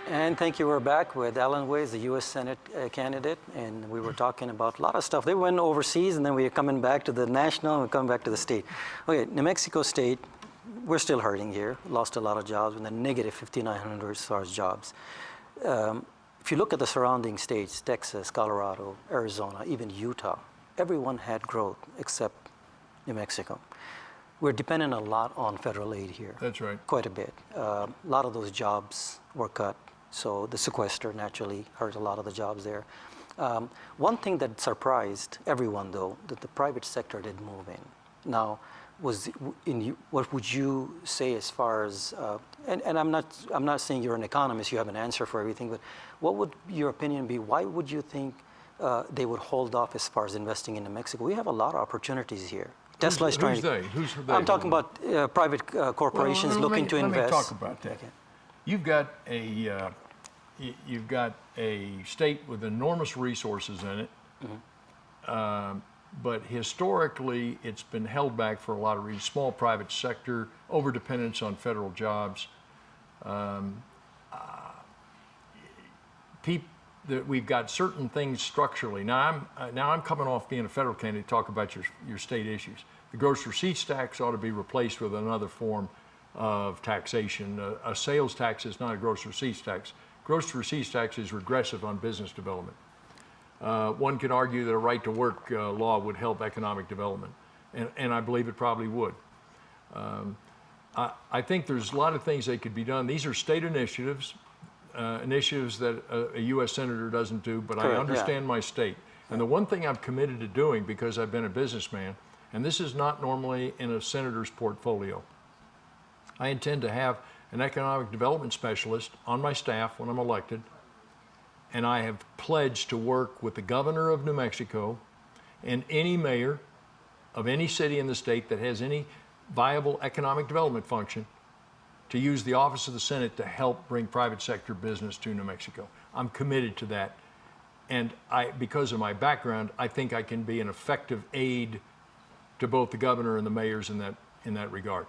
And thank you. We're back with Alan Ways, the U.S. Senate candidate, and we were talking about a lot of stuff. They went overseas, and then we are coming back to the national, and we're coming back to the state. Okay, New Mexico State, we're still hurting here. Lost a lot of jobs, and then negative 5,900 as far as jobs. If you look at the surrounding states, Texas, Colorado, Arizona, even Utah, everyone had growth except New Mexico. We're dependent a lot on federal aid here. That's right. Quite a bit. A lot of those jobs were cut. So the sequester naturally hurt a lot of the jobs there. One thing that surprised everyone, though, that the private sector did move in. Now, what would you say as far as, and I'm not saying you're an economist, you have an answer for everything, but what would your opinion be? Why would you think they would hold off as far as investing in New Mexico? We have a lot of opportunities here. Tesla is trying to. Who's they? I'm talking about private corporations looking to invest. Let me talk about that. Okay. You've got a state with enormous resources in it, but historically it's been held back for a lot of reasons. Small private sector, overdependence on federal jobs. We've got certain things structurally. Now I'm coming off being a federal candidate to talk about your state issues. The gross receipts tax ought to be replaced with another form of taxation. A sales tax is not a gross receipts tax. Gross receipts tax is regressive on business development. One could argue that a right to work law would help economic development, and I believe it probably would. I think there's a lot of things that could be done. These are state initiatives. Initiatives that a U.S. Senator doesn't do, but correct, I understand my state. And the one thing I'm committed to doing, because I've been a businessman, and this is not normally in a senator's portfolio, I intend to have an economic development specialist on my staff when I'm elected, and I have pledged to work with the governor of New Mexico and any mayor of any city in the state that has any viable economic development function to use the office of the Senate to help bring private sector business to New Mexico. I'm committed to that. And because of my background, I think I can be an effective aid to both the governor and the mayors in that regard.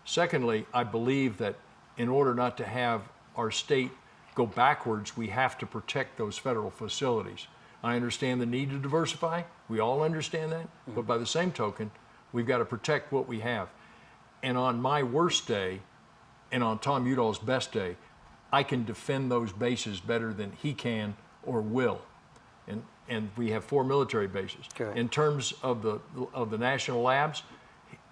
Secondly, I believe that in order not to have our state go backwards, we have to protect those federal facilities. I understand the need to diversify. We all understand that. But by the same token, we've got to protect what we have. And on my worst day, and on Tom Udall's best day, I can defend those bases better than he can or will. And we have 4 military bases. Okay. In terms of the national labs,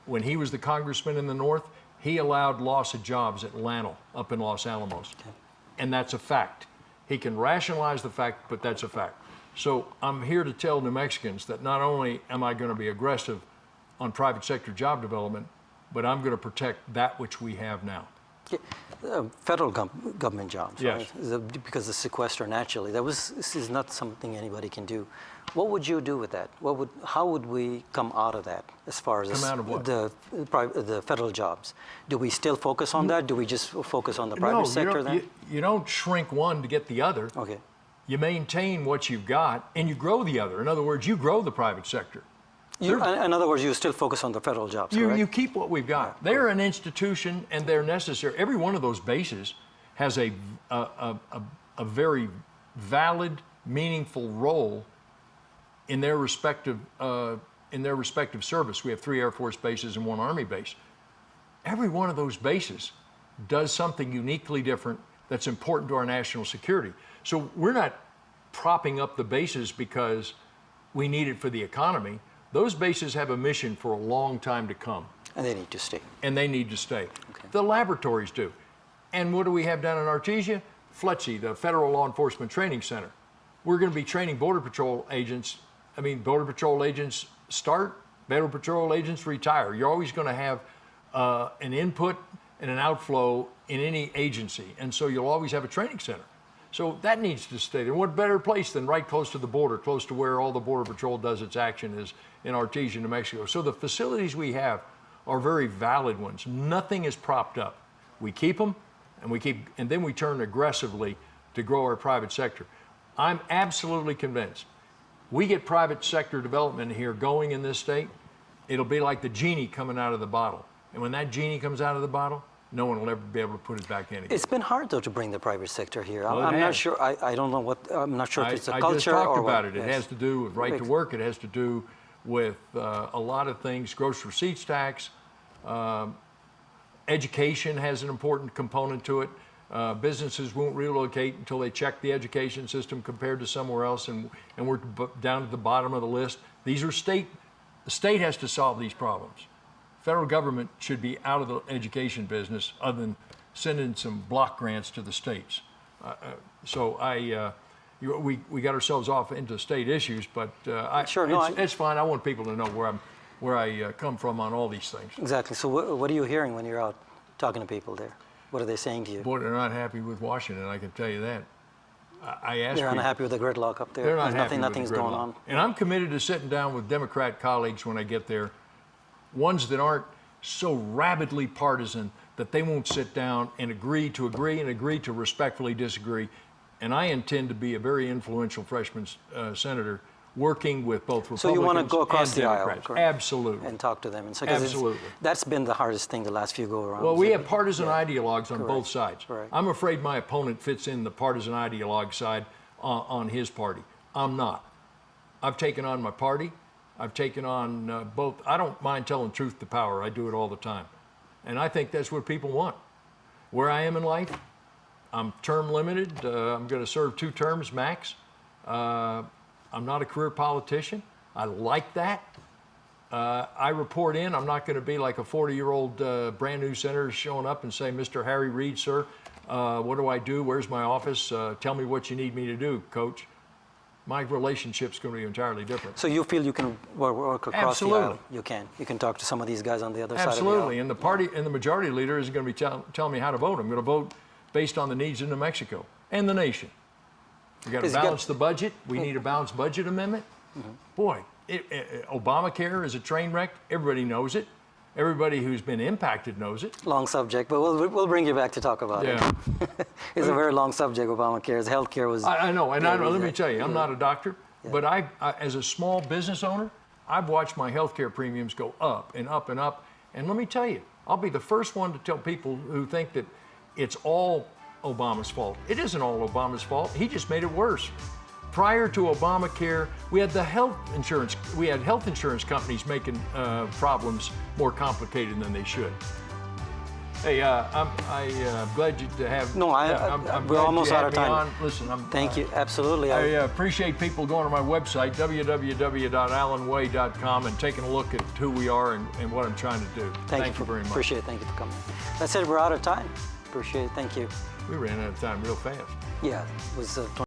when he was the congressman in the North, he allowed loss of jobs at LANL up in Los Alamos. Okay. And that's a fact. He can rationalize the fact, but that's a fact. So I'm here to tell New Mexicans that not only am I going to be aggressive on private sector job development, but I'm going to protect that which we have now. Federal government jobs, yes, right? Because the sequester naturally, this is not something anybody can do. What would you do with that? How would we come out of that as far as the federal jobs? Do we still focus on that? Do we just focus on the private sector then? You don't shrink one to get the other. Okay. You maintain what you've got and you grow the other. In other words, you grow the private sector. In other words, you still focus on the federal jobs, correct? You keep what we've got. They're an institution and they're necessary. Every one of those bases has a very valid, meaningful role in their respective service. We have 3 Air Force bases and 1 Army base. Every one of those bases does something uniquely different that's important to our national security. So we're not propping up the bases because we need it for the economy. Those bases have a mission for a long time to come. And they need to stay. And they need to stay. Okay. The laboratories do. And what do we have down in Artesia? FLETC, the Federal Law Enforcement Training Center. We're going to be training Border Patrol agents. Border Patrol agents start, Border Patrol agents retire. You're always going to have an input and an outflow in any agency. And so you'll always have a training center. So that needs to stay there. What better place than right close to the border, close to where all the Border Patrol does its action is in Artesia, New Mexico. So the facilities we have are very valid ones. Nothing is propped up. We keep them, and then we turn aggressively to grow our private sector. I'm absolutely convinced we get private sector development here going in this state, it'll be like the genie coming out of the bottle. And when that genie comes out of the bottle, no one will ever be able to put it back in again. It's been hard though to bring the private sector here. Well, I'm not has. sure. I don't know what. I'm not sure if it's a culture I just talked or about what. it. It has to do with right to work. It has to do with a lot of things. Gross receipts tax. Education has an important component to it. Businesses won't relocate until they check the education system compared to somewhere else, and we're down at the bottom of the list. These are the state has to solve these problems. Federal government should be out of the education business other than sending some block grants to the states. We got ourselves off into state issues, but it's fine. I want people to know where I come from on all these things. Exactly. So what are you hearing when you're out talking to people there? What are they saying to you? Boy, they're not happy with Washington, I can tell you that. I asked They're unhappy with the gridlock up there. They're not happy Nothing's with the going gridlock. on. And I'm committed to sitting down with Democrat colleagues when I get there, ones that aren't so rabidly partisan that they won't sit down and agree to agree and agree to respectfully disagree. And I intend to be a very influential freshman senator working with both Republicans so you want to go across and the Democrats. aisle, correct? Absolutely. And talk to them. And so, Absolutely. That's been the hardest thing the last few go-arounds. Well, we have partisan ideologues on both sides. Correct. I'm afraid my opponent fits in the partisan ideologue side on his party. I'm not. I've taken on my party. I've taken on both. I don't mind telling truth to power. I do it all the time. And I think that's what people want. Where I am in life, I'm term limited. I'm going to serve 2 terms max. I'm not a career politician. I like that. I report in. I'm not going to be like a 40-year-old brand new senator showing up and say, Mr. Harry Reid, sir, what do I do? Where's my office? Tell me what you need me to do, coach. My relationship's going to be entirely different. So you feel you can work across Absolutely. the aisle? You can. You can talk to some of these guys on the other side of the Absolutely. aisle. And the party and the majority leader isn't going to be telling me how to vote. I'm going to vote based on the needs of New Mexico and the nation. We got to balance the budget. We need a balanced budget amendment. Boy, Obamacare is a train wreck. Everybody knows it. Everybody who's been impacted knows it. Long subject, but we'll bring you back to talk about it. It's a very long subject, Obamacare. Healthcare was... I know, and let me tell you, I'm not a doctor, but I, as a small business owner, I've watched my healthcare premiums go up and up and up. And let me tell you, I'll be the first one to tell people who think that it's all Obama's fault. It isn't all Obama's fault. He just made it worse. Prior to Obamacare, we had health insurance companies making problems more complicated than they should. Hey, I'm glad to have. No, we're almost out of time. On. Listen, thank you. Absolutely. I appreciate people going to my website, www.alanway.com, and taking a look at who we are and what I'm trying to do. Thank you very much. Appreciate it. Thank you for coming. That's it. We're out of time. Appreciate it. Thank you. We ran out of time real fast. Yeah, it was